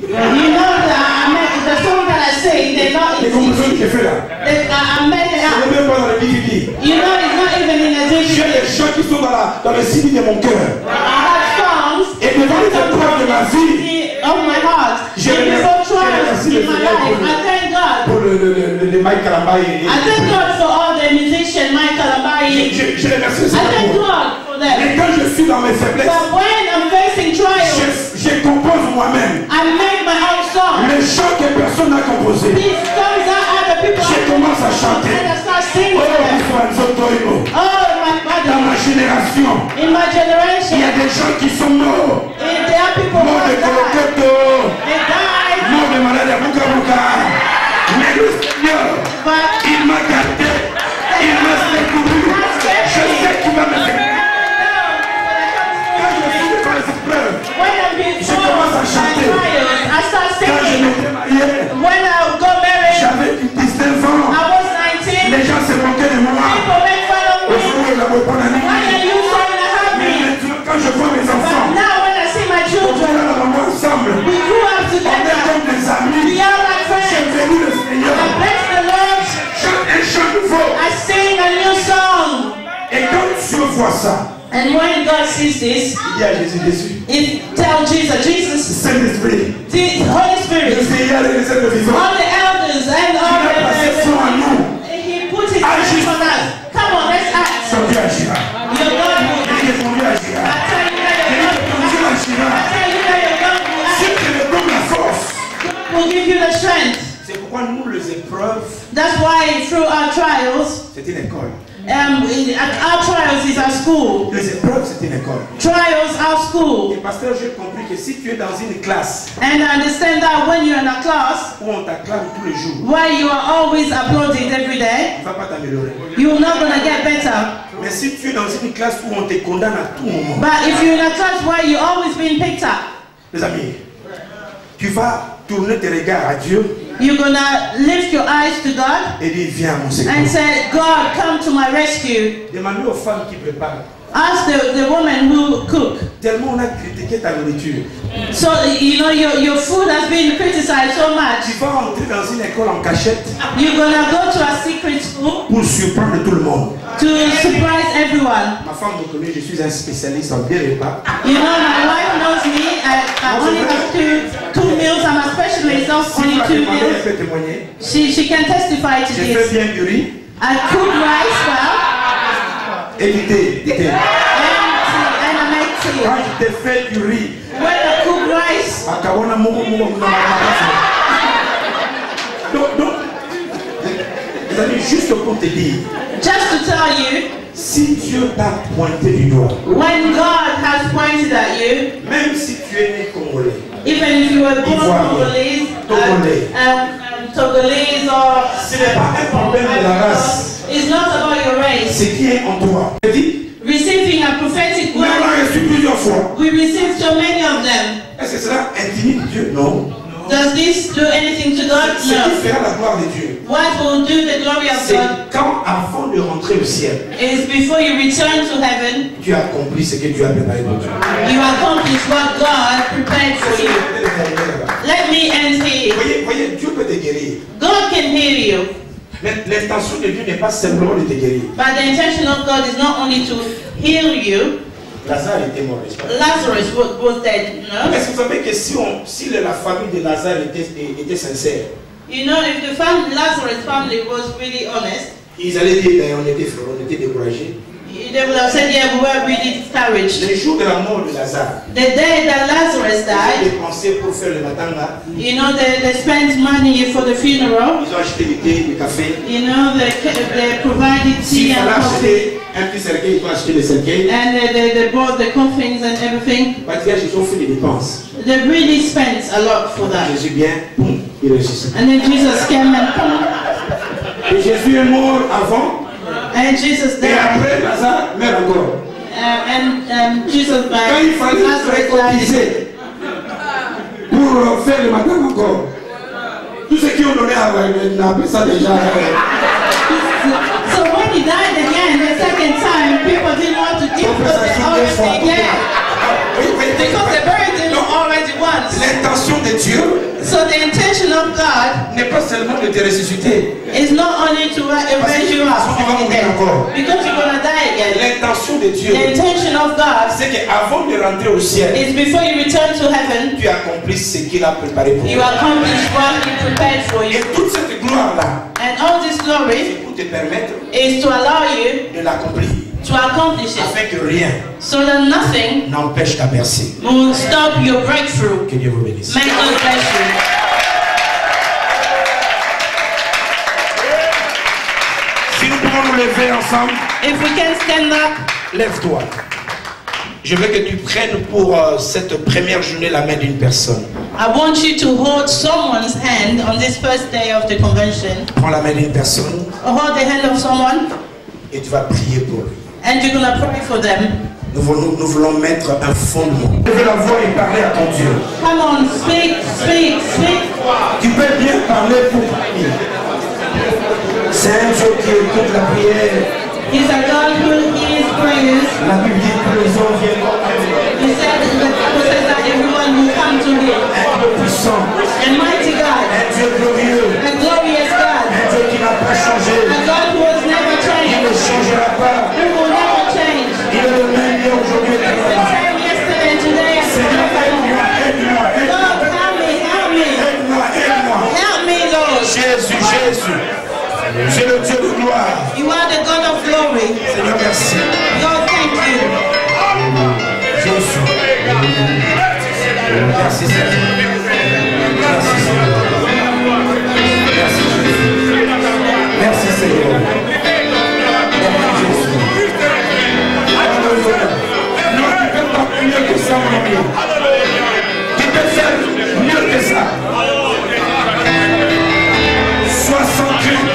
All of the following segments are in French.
You know the song that I sing, they're not in CD. I made it up. You know it's not even in a DVD. J'ai des chants qui sont dans le CD de mon cœur. I have songs Et devant les épreuves de ma vie, of my heart. And before trials in my life, I thank God. Pour le Mike Kalambaye. I thank God for all the musicians, Mike Kalambaye. Je les remercie. I thank God for them. Mais quand je suis dans mes faiblesses, But when I'm facing trials, je compose moi-même. I make my own songs. Les chants que personne n'a composés. These songs that other people Je commence à chanter. and I start singing them. Oh, my Dans ma father. génération, In my il y generation, a des gens qui sont morts. there are people who Morts de have died. Kolokoto, They died, morts de malade à Buka Buka. Mais le Seigneur, but il m'a gardé, il m'a secouru. Je sais qu'il va me faire. Quand je suis devant les épreuves, when I'm being je told commence à by chanter. trials, I start Quand je singing. m'étais marié, When I got married, j'avais 19 ans. I was 19. Les gens se moquaient de moi. People make fun of Au me. fond, ils n'avaient pas la Why nuit. are you so Mais happy? maintenant, quand je vois mes But enfants, now when I see my on children, est là ensemble. we grew up On est together. comme des We amis. are like J'ai friends. béni le Seigneur. I bless the Lord. Chante un chant nouveau. I sing a new song. Et quand Dieu voit ça, And when God sees this, il dit à Jésus dessus. he tells Jesus, Saint-Esprit, the Holy le Spirit, Seigneur et les êtres vivants. all the elders and all Il a passé son à nous. he put his hands on us. Come on, let's act. Son Dieu agira. Your God will Il act. répondu agira. I tell you that Il your God will répondu act. agira. I tell you that your God will Si act. tu me donnes la force. God will give you the strength. C'est pourquoi nous, les épreuves, That's why through our trials, c'est une école. our trials is our school. Les épreuves, c'est une école. Trials our Et school. pasteur, j'ai compris que si tu es dans une classe And I understand that when you're in a class où on t'acclame tous les jours, where you are always applauded every day, tu ne vas pas t'améliorer. you're not going to get better. Mais si tu es dans une classe où on te condamne à tout moment, But if you're in a class where you're always being picked up, les amis, tu vas tourner tes regards à Dieu you're going to lift your eyes to God et dire viens à mon secours. and say, God, come to my rescue. Demandez aux femmes qui préparent. Ask the woman who cook. Tellement on a critiqué ta nourriture. So, you know, your food has been criticized so much. Tu vas entrer dans une école en cachette You're going to go to a secret school pour surprendre tout le monde. to surprise everyone. Ma femme me connaît, je suis un spécialiste en bien repas. You know, my wife knows me. I only have two meals. I'm a specialist of Si only tu 2 m'as demandé, meals. elle peut témoigner. She can testify to J'ai fait this. bien du riz. I cook rice well Et du thé. and I make tea. Quand je t'ai fait du riz, When I cook rice, Akawana Momo Momo Momo. Donc, les amis, juste pour te dire, just to tell you, si Dieu t'a pointé du doigt, when God has pointed at you, même si tu es né congolais, even if you were born Ivoirien, Congolese, Togolese or ce n'est pas un problème de la race. it's not about your race. Ce qui est en toi. Je dis, Receiving a prophetic mais on word, l'a reçu plusieurs fois. we receive so many of them. Est-ce que cela intimide Dieu? Non. Does this do anything to God? Ce qui No. fera la gloire de Dieu, What will do the glory of c'est God quand, avant de rentrer au ciel, is before you return to heaven, tu as accompli ce que Dieu a préparé pour toi. you accomplish what God prepared for you. Let me end here. Voyez, Dieu peut te guérir. God can heal you, L'intention de Dieu n'est pas simplement de te guérir. but the intention of God is not only to heal you. Lazare était mort, n'est-ce pas? Lazarus was dead, no? Est-ce que vous savez que si la famille de Lazare était sincère, You know, if the Lazarus family was really honest, ils allaient dire ben, on était découragés. they would have said, yeah, we were really discouraged. Le jour de la mort de Lazare, The day that Lazarus ils ont died, dépensé pour faire le matanga. you know, they spent money for the funeral. Ils ont acheté du thé, du café. You know, they provided S'il tea and fallait coffee. acheter un petit cercueil, ils ont acheté le cercueil. And they bought the coffins and everything. Patriarche, ils ont fait des dépenses. They really spent a lot for that. Jésus bien, boum, il ressuscite. And then Jesus came and Et Jésus est mort avant. And Jesus Et died. après, Lazare meurt encore. Jesus Quand died. il fallait Lazarus died. cotiser pour faire le matin encore, tous ceux qui ont donné à appelé ça déjà. So when he died again, the second time, people didn't want to give because they already gave. Because they buried him already once. L'intention de Dieu the intention of God n'est pas seulement de te ressusciter. It's not only to raise you up from the dead, because you're going to die again. L'intention de Dieu, The intention of God c'est qu'avant de rentrer au ciel, is before you return to heaven, tu accomplisses ce qu'il a préparé pour you toi. accomplish what He prepared for Et you. toute cette gloire-là, And all this glory c'est pour te permettre is to allow you de l'accomplir, to accomplish it, afin que rien so that nothing n'empêche ta percée. will stop your breakthrough. Que Dieu vous bénisse. May God bless you. Si nous pouvons nous lever ensemble, If we can stand up, lève-toi. Je veux que tu prennes pour cette première journée la main d'une personne. I want you to hold someone's hand on this first day of the convention. Prends la main d'une personne Hold the hand of someone, et tu vas prier pour lui. and you're going to pray for them. Nous voulons mettre un fondement. Lève la voix et parler à ton Dieu. Come on, speak, speak, speak. Tu peux bien parler pour lui. C'est un Dieu qui écoute la prière. He's a God who hears prayers. La Bible dit que les hommes viendront à lui. He said, the Bible says that everyone will come to Him. Un Dieu puissant, And mighty God, un Dieu glorieux, a glorious God, un Dieu qui n'a pas changé. a God who has never Il ne changed, changera pas. who will never change. Il est le même hier, aujourd'hui et The demain. same yesterday, today, and Seigneur, forevermore. aide-moi, aide-moi, Lord, help me, help me. aide-moi, aide-moi. Help me, Lord. Jésus, Jésus, j'ai le Dieu de gloire. You are the God of glory. Seigneur, merci. Lord, thank you. Jésus. Merci, Seigneur. Merci, Seigneur. Merci, Jésus. Merci, Seigneur. Merci, Jésus. Alléluia. Non, tu peux pas mieux que ça, mon ami. Tu peux faire mieux que ça. Sois sans crainte.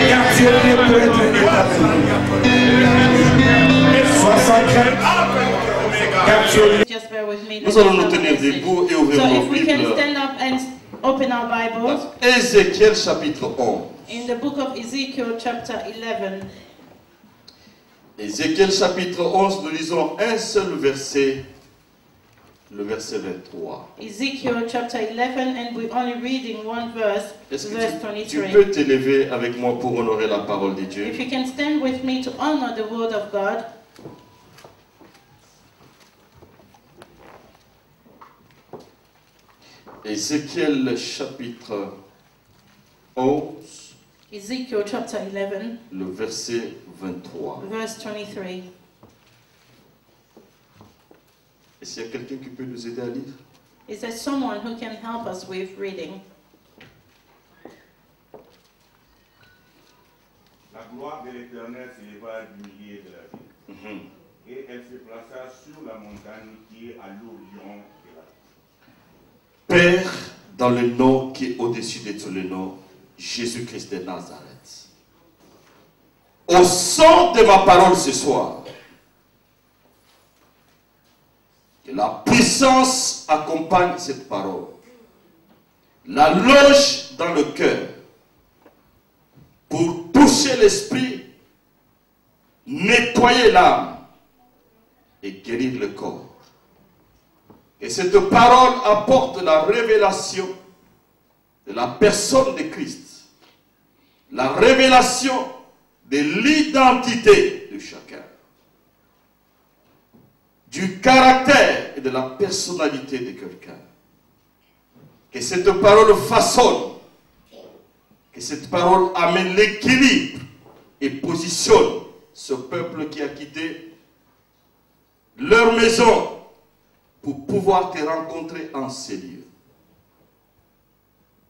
Car Dieu peut être établi. Sois sans crainte. Car Dieu Just bear with me. Nous allons nous tenir debout et ouvrir So nos if we can Bibles. stand up and open our Bibles Ézéchiel chapitre 11. in the book of Ezekiel chapter 11. Ézéchiel chapitre 11, nous lisons un seul verset, le verset 23. Ezekiel chapter 11, and we're only reading one verse, Est-ce verse que tu 23. peux t'élever avec moi pour honorer la parole de If Dieu? you can stand with me to honor the word of God. Ézéchiel chapitre 11, Ezekiel chapter 11, le verset 23. verse 23. Est-ce qu'il y a quelqu'un qui peut nous aider à lire? Is there someone who can help us with reading? La gloire de l'Éternel s'éleva du milieu de la ville, et elle se plaça sur la montagne qui est à l'orient de la ville. Père, dans le nom qui est au-dessus de tous les noms, Jésus-Christ de Nazareth. Au son de ma parole ce soir, que la puissance accompagne cette parole. La loge dans le cœur pour toucher l'esprit, nettoyer l'âme et guérir le corps. Et cette parole apporte la révélation de la personne de Christ, la révélation de l'identité de chacun, du caractère et de la personnalité de quelqu'un. Que cette parole façonne, que cette parole amène l'équilibre et positionne ce peuple qui a quitté leur maison pour pouvoir te rencontrer en ces lieux.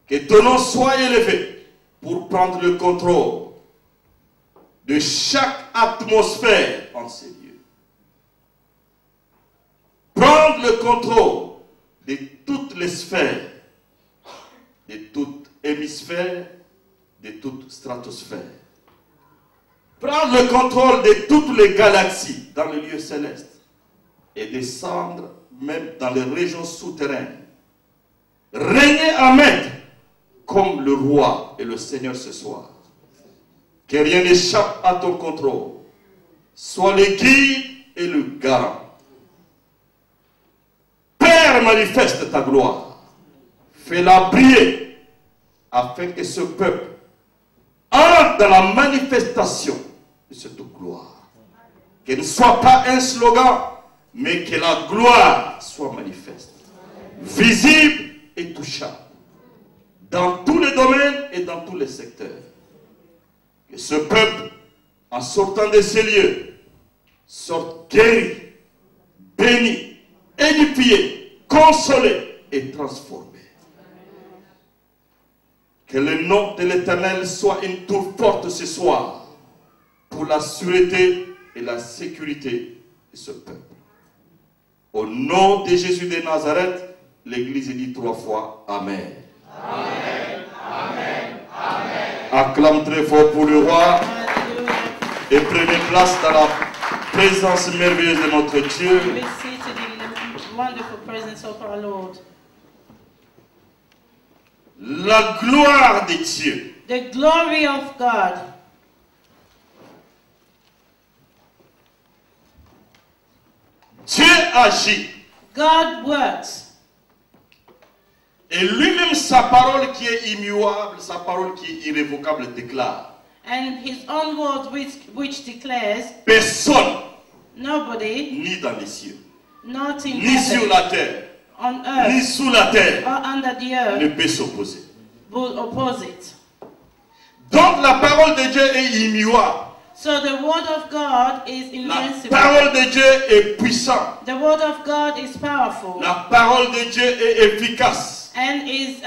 Que ton nom soit élevé pour prendre le contrôle de chaque atmosphère en ces lieux. Prendre le contrôle de toutes les sphères, de tout hémisphère, de toute stratosphère. Prendre le contrôle de toutes les galaxies dans le lieu céleste et descendre même dans les régions souterraines. Régner en maître comme le roi et le Seigneur ce soir. Que rien n'échappe à ton contrôle. Sois le guide et le garant. Père, manifeste ta gloire. Fais-la briller afin que ce peuple entre dans la manifestation de cette gloire. Qu'elle ne soit pas un slogan, mais que la gloire soit manifeste, visible et touchable, dans tous les domaines et dans tous les secteurs. Que ce peuple, en sortant de ces lieux, sorte guéri, béni, édifié, consolé et transformé. Que le nom de l'Éternel soit une tour forte ce soir pour la sûreté et la sécurité de ce peuple. Au nom de Jésus de Nazareth, l'Église dit 3 fois Amen. Amen. Amen. Amen. Acclame très fort pour le roi et prenez place dans la présence merveilleuse de notre Dieu. La gloire de Dieu. The glory of God. Dieu agit. God works. Et lui-même, sa parole qui est immuable, sa parole qui est irrévocable déclare. And his own word which declares, personne, nobody, ni dans les cieux, not in ni heaven, sur la terre, on earth, ni sous la terre, or under the earth, ne peut s'opposer. will oppose it. Donc la parole de Dieu est immuable. So the word of God is invincible. La parole de Dieu est puissante. The word of God is powerful. La parole de Dieu est efficace. And is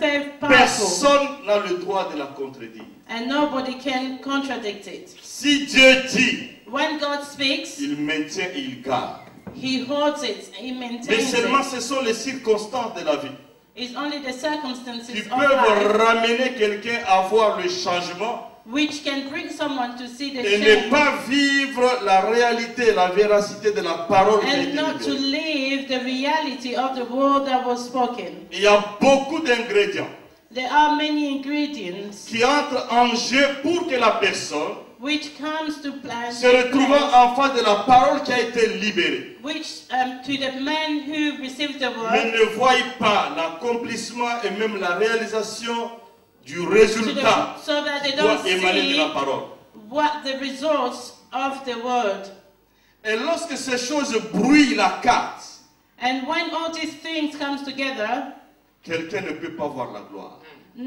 very powerful. Personne n'a le droit de la contredire. And nobody can contradict it. Si Dieu dit, when God speaks, il maintient et il garde. He holds it, He maintains Mais seulement it. ce sont les circonstances de la vie It's only the circumstances qui of peuvent life ramener quelqu'un à voir le changement which can bring someone to see the et ne change pas vivre la réalité, la véracité de la parole qui a and été not to libérée. live the reality of the word that was spoken. Il y a beaucoup d'ingrédients There are many ingredients qui entrent en jeu pour que la personne, which comes to plan se retrouvant en face de la parole qui a été libérée, which to the man who received the mais word, ne voit pas l'accomplissement et même la réalisation du résultat so that they doit don't émaner de see la parole. what the results of the word. Et lorsque ces choses brouillent la carte, And when all these things comes together, quelqu'un ne peut pas voir la gloire.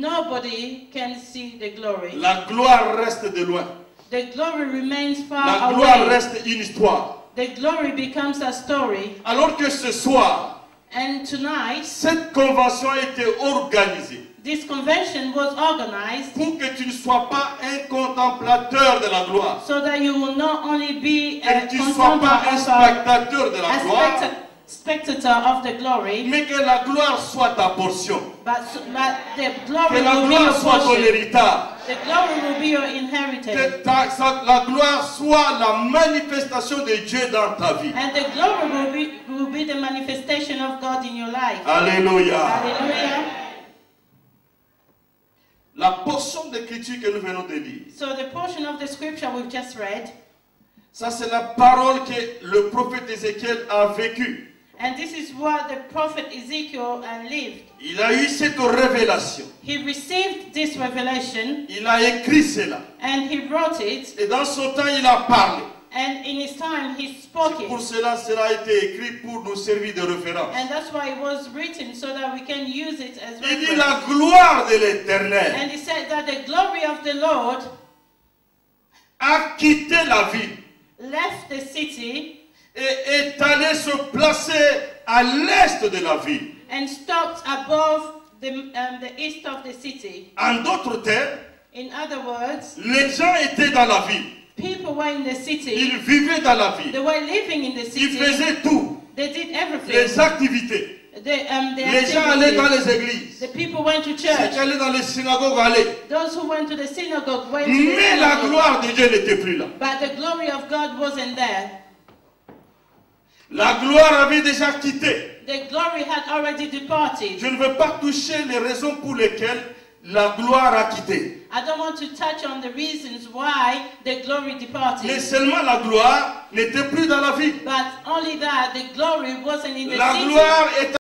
nobody can see the glory. La gloire reste de loin. The glory remains La far gloire away. reste une histoire. The glory becomes a story. Alors que ce soir, And tonight, cette convention a été organisée this convention was organized pour que tu ne sois pas un contemplateur de la gloire, so that you will not only be a que tu ne sois pas un spectateur de la gloire, spectator of the glory, mais que la gloire soit ta portion, but the glory que la will be your gloire soit ton portion. héritage, The glory will be your inheritance. que la gloire soit la manifestation de Dieu dans ta vie. And the glory will be the manifestation of God in your life. Alléluia. Hallelujah. La portion d'écriture que nous venons de lire, So the portion of the scripture we've just read, ça c'est la parole que le prophète Ézéchiel a vécue. and this is what the prophet Ezekiel lived. Il a eu cette révélation. He received this revelation Il a écrit cela. and he wrote it, Et dans son temps, il a parlé. and in his time he spoke Pour it. cela, cela a été écrit pour nous servir de référence. And that's why it was written, so that we can use it as Il dit reference. la gloire de l'Éternel And he said that the glory of the Lord a quitté la ville left the city et est allé se placer à l'est de la ville. and stopped above the east of the city. En d'autres termes, In other words, les gens étaient dans la ville. people were in the city. Ils vivaient dans la They ville. were living in the Ils city. faisaient tout. They did everything. Les activités. The Les gens allaient dans activities. les églises. The people went to Ceux church. qui allaient dans les synagogues allaient. Those who went to the synagogue went to the Mais la synagogue. gloire de Dieu n'était plus là. But the glory of God wasn't there. La gloire avait déjà quitté. The glory had already departed. Je ne veux pas toucher les raisons pour lesquelles la gloire a quitté. I don't want to touch on the reasons why the glory Mais departed. seulement la gloire n'était plus dans la ville. But only that the glory wasn't in the La city. gloire est